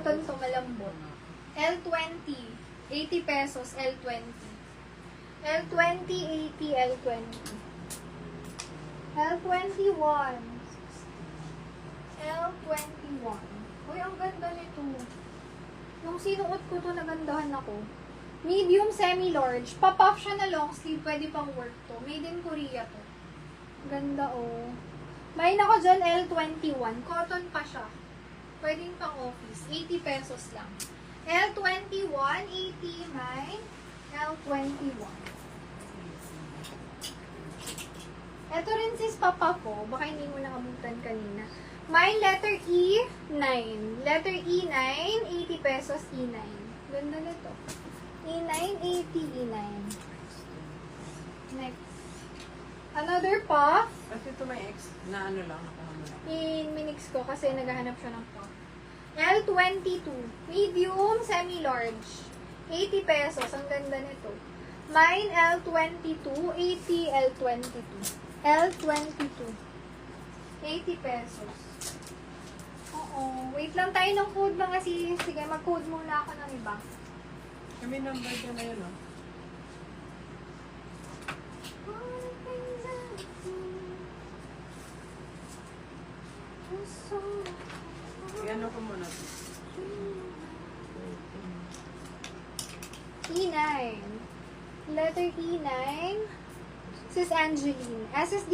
cotton to, malambot. L20, 80 pesos, L20. L20, 80, L20. L21. L21. Uy, ang ganda nito. Yung sinuot ko to, nagandahan ako. Medium, semi-large. Pop-off siya na long sleeve. Pwede pang work to. Made in Korea to. Ganda, oh. May ako dyan, L21. Cotton pa siya. Pwedeng pang office. 80 pesos lang. L21, 80, may L21. Ito rin sis papa ko. Baka hindi mo nakabutan kanina. May letter E9. Letter E9, 80 pesos E9. Ganda nito. E9, 80, E9. Next. Another puff. Kasi ito may X na ano lang, nakahamula. I-minix ko kasi naghahanap siya ng puff. L22. Medium, semi-large. 80 pesos. Ang ganda nito. Mine, L22. 80, L22. L22. 80 pesos. Oo. Wait lang tayo ng code mga sis. Sige, mag-code muna ako ng iba. Kami number ko na yun, oh. I-ano ko muna. E9. Letter E9. Sis Angeline. SSD,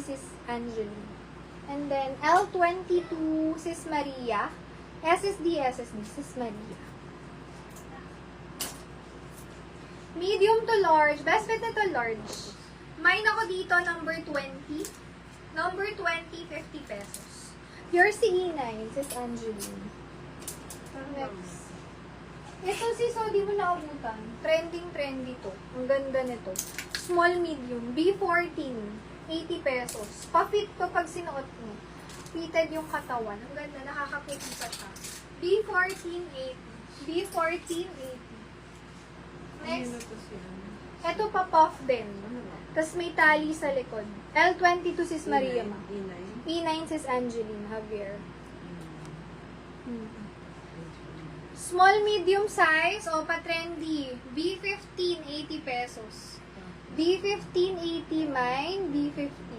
Sis Angeline. And then L22, Sis Maria. SSD, Sis Maria. Medium to large. Best fit na to large. Mine ako dito, number 20. Number 20, 50 pesos. Yours si E9, Sis Angeline. Next. Ito sis, so di mo naabutan. Trending to. Ang ganda nito. Small medium. B14. 80 pesos. Pa-fit to pag sinuot mo. Fitted yung katawan. Ang ganda. Nakakaputi pa siya. B14, 80. B14, 80. Next. Ito pa puff din. Tapos may tali sa likod. L22 sis Maria ma. E9 sis Angeline Javier. Small medium size o pa-trendy. B15, 80 pesos. B15, 80 mine. B15.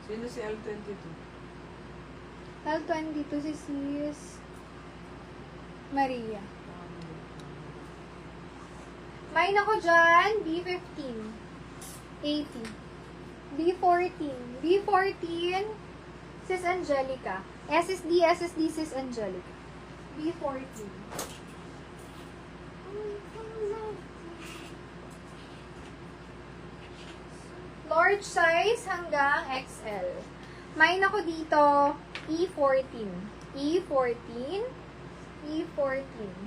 Sino si L22? L22 si sis Maria. Mine ako dyan, B15. 80. B14. B14, Sis Angelica. SSD, Sis Angelica. B14. Large size hanggang XL. Mine ako dito, E14. E14. E14.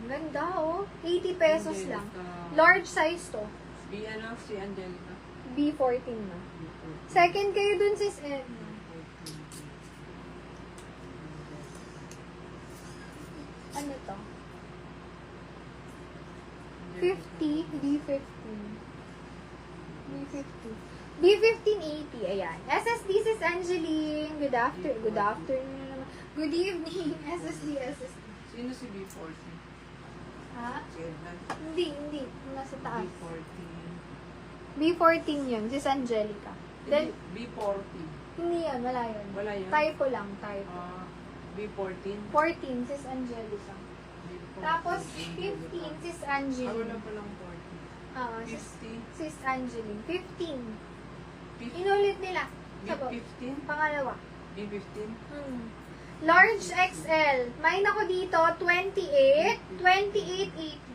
Ganda, oh. 80 pesos lang. Large size to. B ano si Angelica? B14 na. Second kayo dun, sis Ed. Ano to? 50, B15. B50. B15, 80. Ayan. SSD, sis Angeline. Good afternoon naman. Good evening. SSD. Sino si B40? Ha? Si Edna? Hindi. Nasa taas. B40. B14 yun, sis Angelica. Then, B40. hindi yan, wala yun. Wala yun? Typo lang, typo. B14. 14, sis Angelica. B14. Tapos, 15, sis Angeline. wala palang 40. Oo, 50. sis Angeline. 15. 50. Inulit nila. Sagot. B15. Pangalawa. B15. Large XL. Mine ako dito, 28, 28, 80.